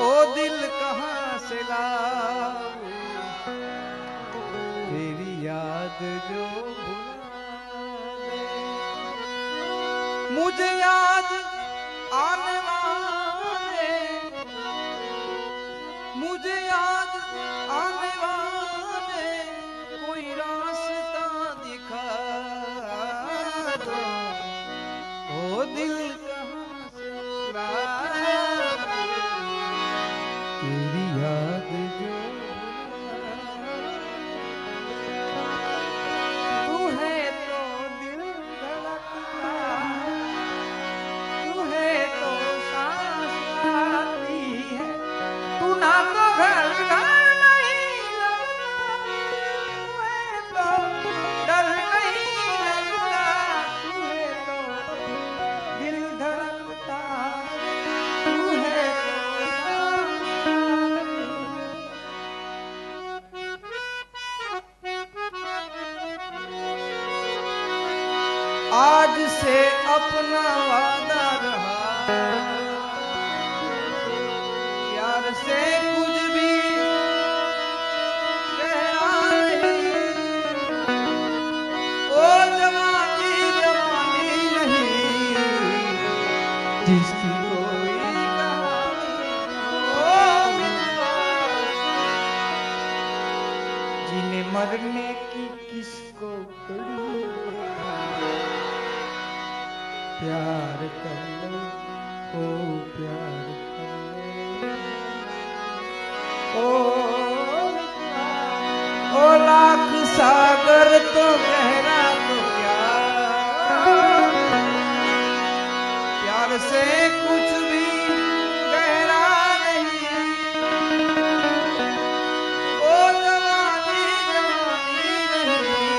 ओ दिल कहाँ से लाऊं तेरी याद जो भुला दे। मुझे याद आने वाले, मुझे याद आने वाले कोई रास्ता दिखा दो। ओ दिल कहाँ से लाऊं तेरी याद जो तू है तो दिल धड़कता, तू है तो सांस आती है, तू ना तो घर घर नहीं लगता, तू है तो डर नहीं लगता, तू है तो दिल धड़कता, तू है तो सांस आज से अपना वादा रहा, यार से कुछ भी गहरा नहीं, ओ जवानी जवानी नहीं जिसकी कोई कहानी, ओ जीने मरने की किसको पड़ी, प्यार कर ले ओ प्यार कर ले ओ लाख सागर तो गहरा तो क्या, प्यार से कुछ भी गहरा नहीं, ओ जवानी जवानी नहीं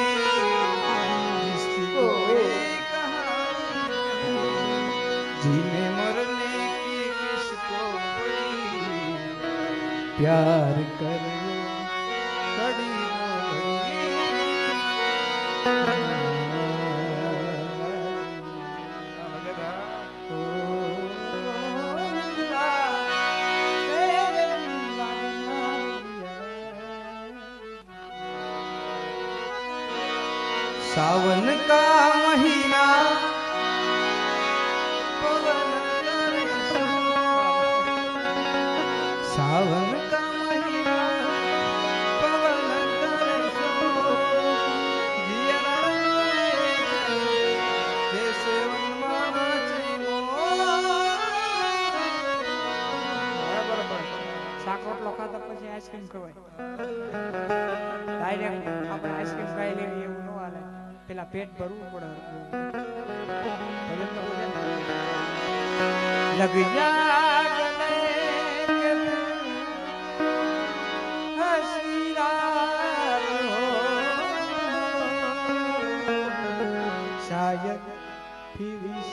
जिसकी कोई कहानी, जीने मरने की किसको पड़ी, प्यार कर लो कड़ी सावन का महीना पवन करे सावन का महीना पवन करे जिया जैसे वनमाला चलो बराबर साकोट लोखा तो પછી આઈસ્ક્રીમ ખવાય ડાયરેક્ટ આપણે આઈસ્ક્રીમ ખાઈ લેવી એવું ન હાલે, પેલા પેટ ભરવું પડે, લગ જા ગલે કે હસી રાત હો શાયદ फिर इस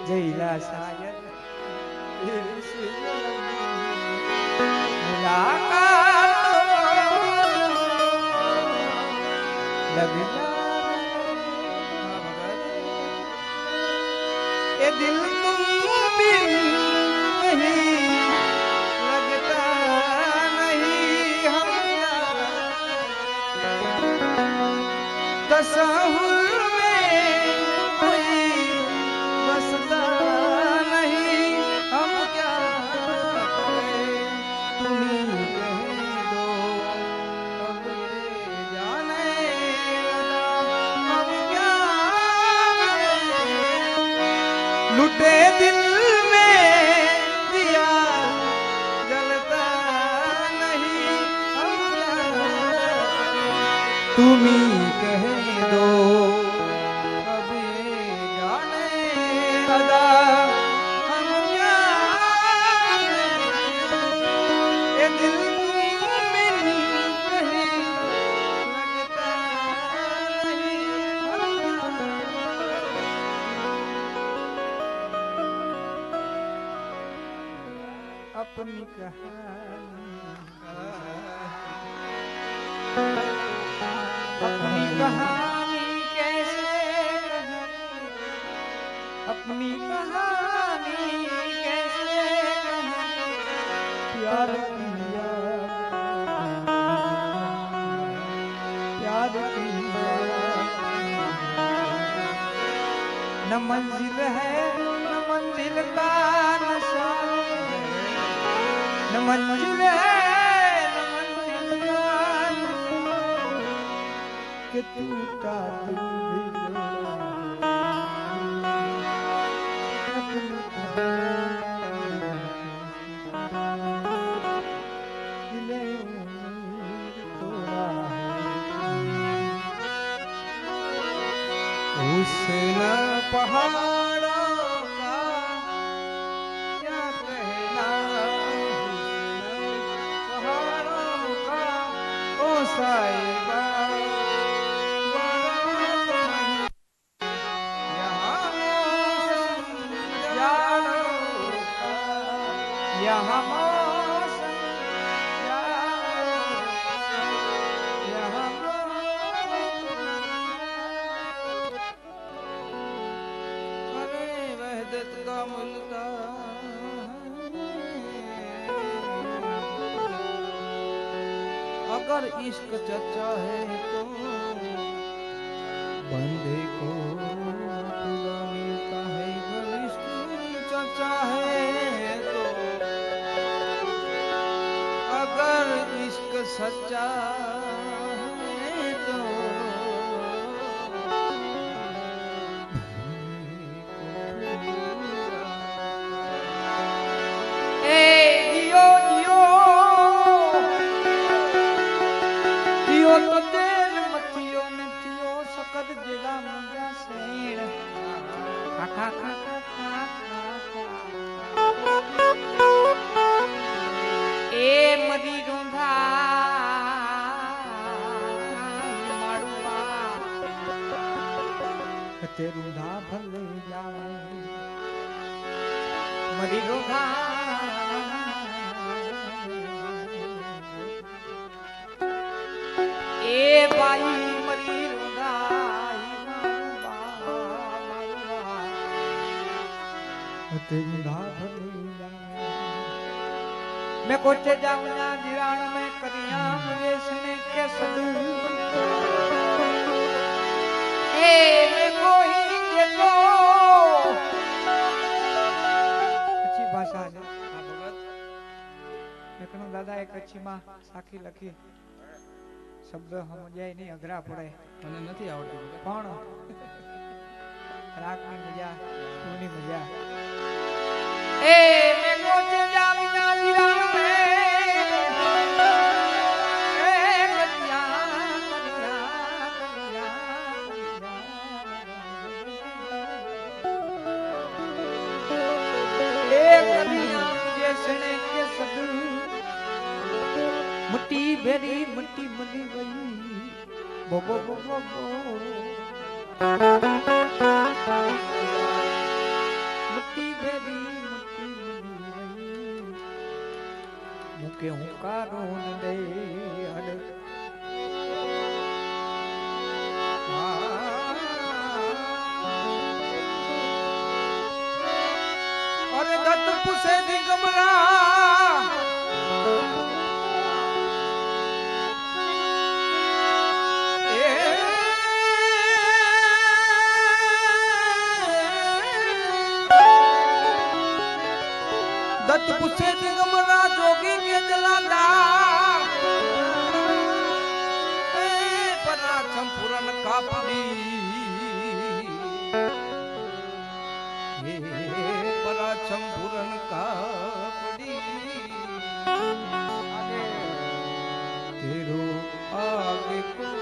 जैला शायद फिर इस मुलाकात लग जा ये दिल तुम बिन नहीं लगता नहीं हम तसहुर में कोई बसता नहीं हम क्या करें, तुम ही कह दो अब ये जाने लगा हम क्या करें, लुटे दिल में दिया जलता नहीं हम क्या करें, तुम ही कह दो अब ये जाने लगा हम क्या करें, ये दिल तुम बिन कहीं लगता नहीं हम क्या अपनी कहानी कैसे अपनी कहानी कैसे प्यार किया प्यार किया न मंजिल है न मंजिल का नशा न मंजिल है न मंजिल का नशा कि टूटा दिल भी हुस्न पहाड़ों का क्या कहना हुस्न पहाड़ों का ओ साहिबा यहाँ मौसम यहाँ अरे वहदत का मुल्ता अगर इश्क सच्चा है तो बंदे को खुदा मिलता है अगर इश्क सच्चा है तो अगर इश्क सच्चा है तो जियो जियो जियो तो तेल मथियो ने थियो सकत जेगा मुंजा सेण खा खा खा खा खा ए मरी रोंधा माड़ुआ ते रूंधा भले जावे मरी रोंधा ए बाई मरी रोंधा ते रूंधा भले जावे मैं कोचे जाऊंगा जिराण में करिया मुझे सुने के सदू ए मैं कोई के तो अच्छी भाषा है आ भगत एकनो दादा एक अच्छी मां साखी लखी शब्द समजाय नहीं अघरा पड़े મને નથી આવડતું પણ રાગની મજા સુરની મજા ए मैं कोचे जाऊंगा जिराण मुट्ठी भेरी मुट्ठी मली गई बो बो बो बो बो मुट्ठी भेरी मुट्ठी मली गई मुके हुंकारो न दे हड अरे दत्त पुसे दिगंबरा दत्त पुछे दिगंबरा जोगी के जलादा परा चंपुरन कापड़ी परा चंपुरन कापड़ी तेरो आगे को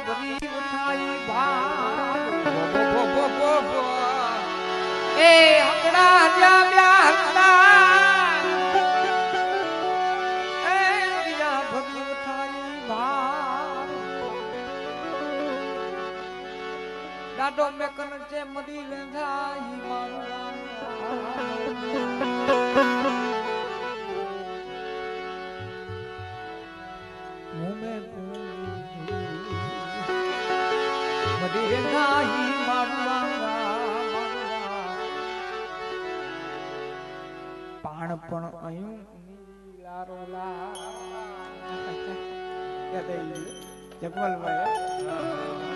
भरी उठाई ए हकड़ा जा ब्याहदा ए रिया भरी उठाई भार દાડો મેકન છે મદી લેંધાઈ મારું મુમે મદી લેંધાઈ મારું પાણ પણ અયું લારો લા જગવલભાઈ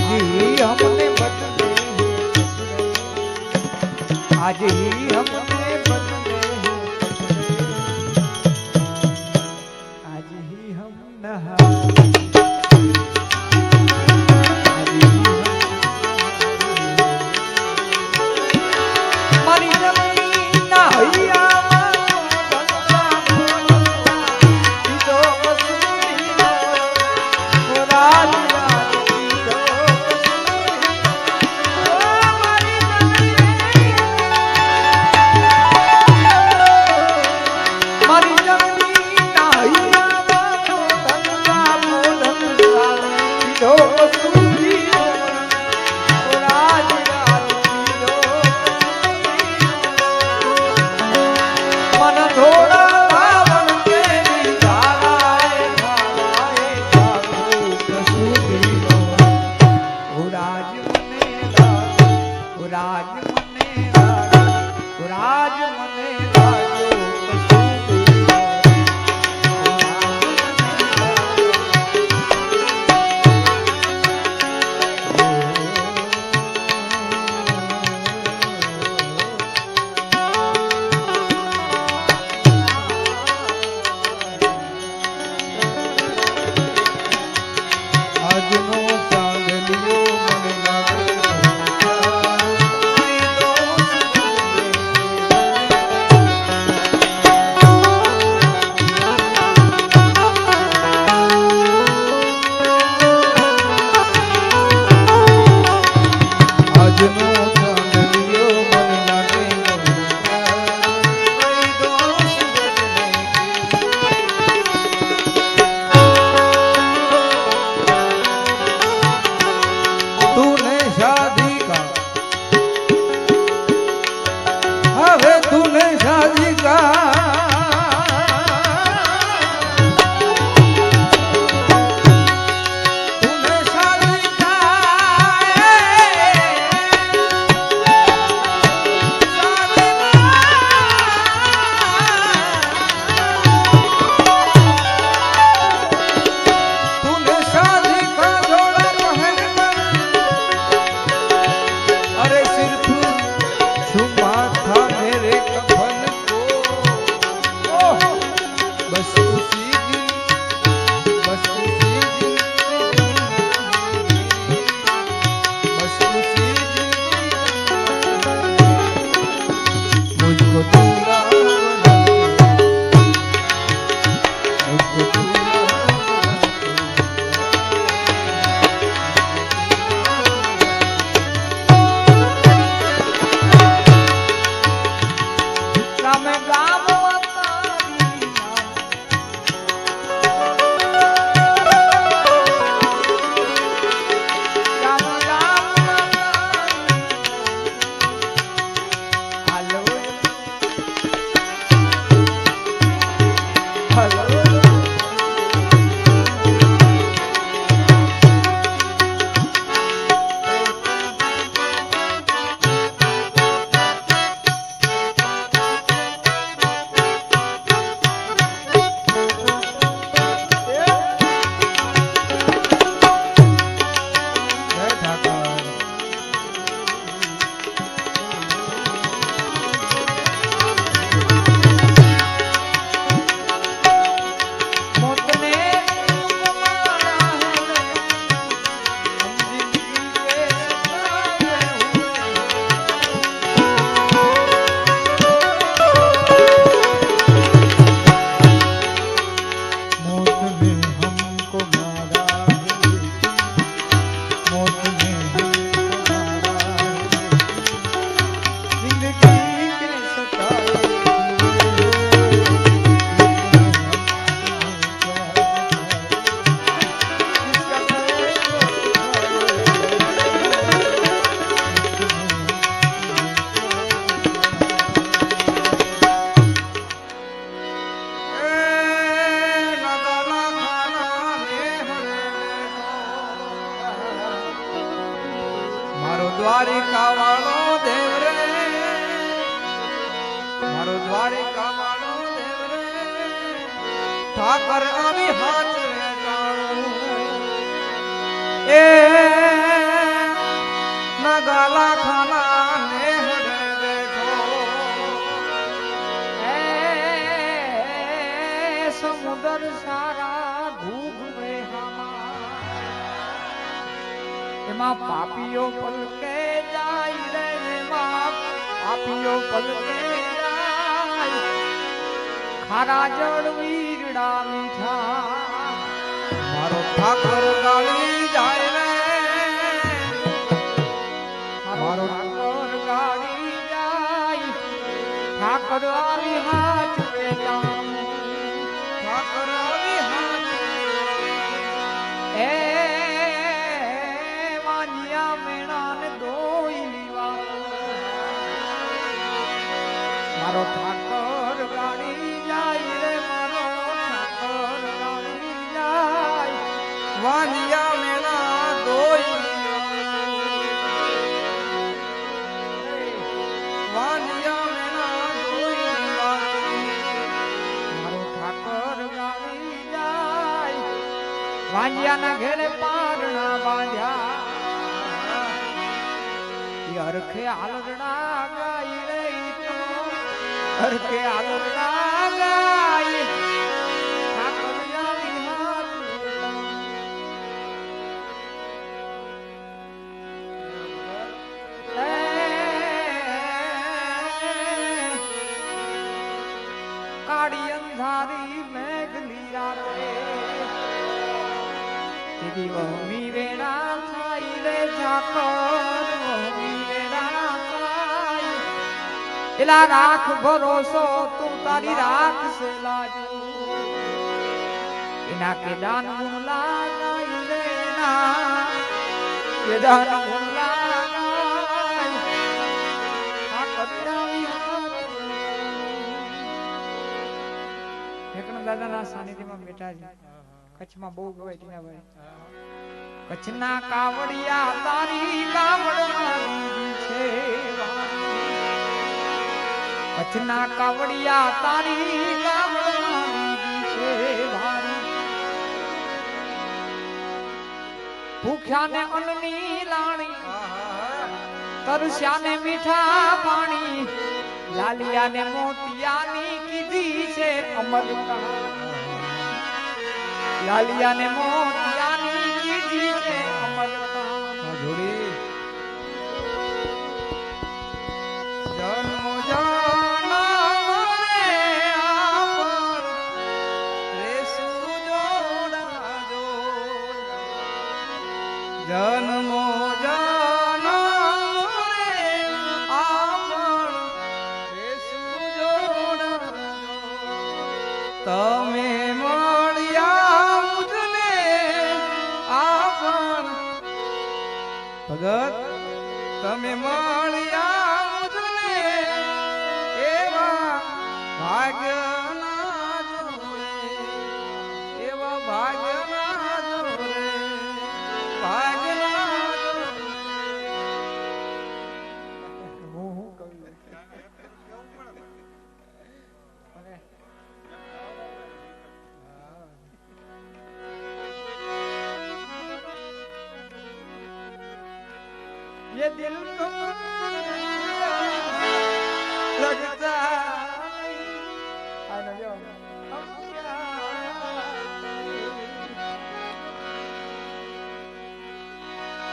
आज ही हमने बदले, आज ही हमने बदले, आज ही हम नहा, आज ही हम मारी जमीन ना हैया દ્વારિકા વાળો દેવ રે, મારો દ્વારિકા વાળો દેવ રે, ઠાકર આવી હાથ રે એ વાલા ખાના ને હડે બેઠો એ સમુદ્ર સારા ઘૂઘ એમાં પાપીઓ પલકે જાય રે એમાં પાપીઓ પલકે જાય ખારા જળ વીરડા મીઠા મારો ઠાકર ગાળી જાય રે મારો ઠાકર ગાળી જાય ઠાકર આવી હાથ ઠાકર આવી હાથ એ મારો ઠાકર ગાડી જાય રે મારો ઠાકર ગાડી જાય વાલિયા મેળા દોઈ વાલિયા મેળા દોઈ મારો ઠાકર ગાડી જાય વાલિયાના ઘેરે પારણા બાંધ્યા હરખે હાલરડા ગાય રે હરખે હાલરડા ગાય ઠાકર આવી હાથ કાળી અંધારી મેઘલી રાતે દીદી વહમી વેળા થાય રે ઝાકર વહમી વેળા થાય એલા રાખ ભરોસો તું તારી રાખ સે લાજો એના કે દાન ગુણ લાગાય રે ના કે દાન ગુણ લાગાય આ કપિરાવી એકનો દાદાના સાનિધ્યમાં બેઠા છે કચ્છમાં બહુ ગવાય ટીનાભાઈ કચ્છના કાવડિયા તારી કાવડમાં છે કચ્છના કાવડિયા તારી કાવડમાં છે ભારી ભૂખ્યા ને અન્નની લાણી તરસ્યા ને મીઠા પાણી લાલિયા ને મોતિયાની કીધી છે અમર લાલિયા ને મોતિયાની કીધી છે અમર જોડી જન્મો જન્મો તમે મળ્યા મુજને આપણ ભગત તમે મળ્યા મુજને એવા ભાગ્યના જોડે એવા ભાગ્યના જોડે ભાગ્યના ये दिल तो लगता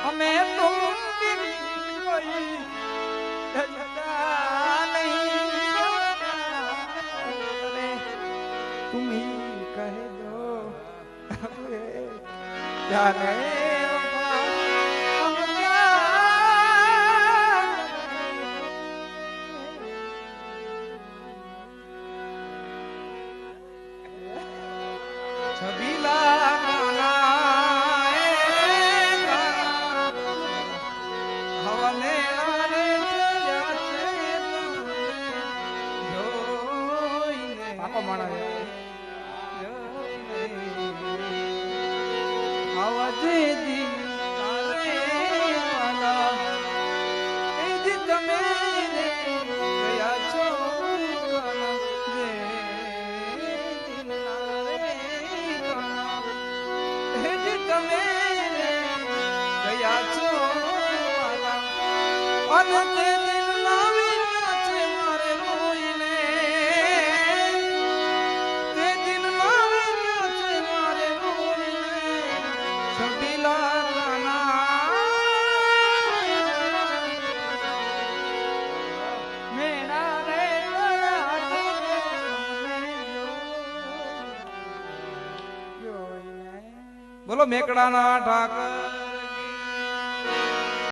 हमें तुम दिल कोई लगता नहीं तुम ही कह दो जाने અવધે અને તે દિન લાવી છે મારે રોઈને તે દિન લાવી છે મારે રોઈને છબીલા કાના મેરા રે બોલો મેકડાના ઠાકર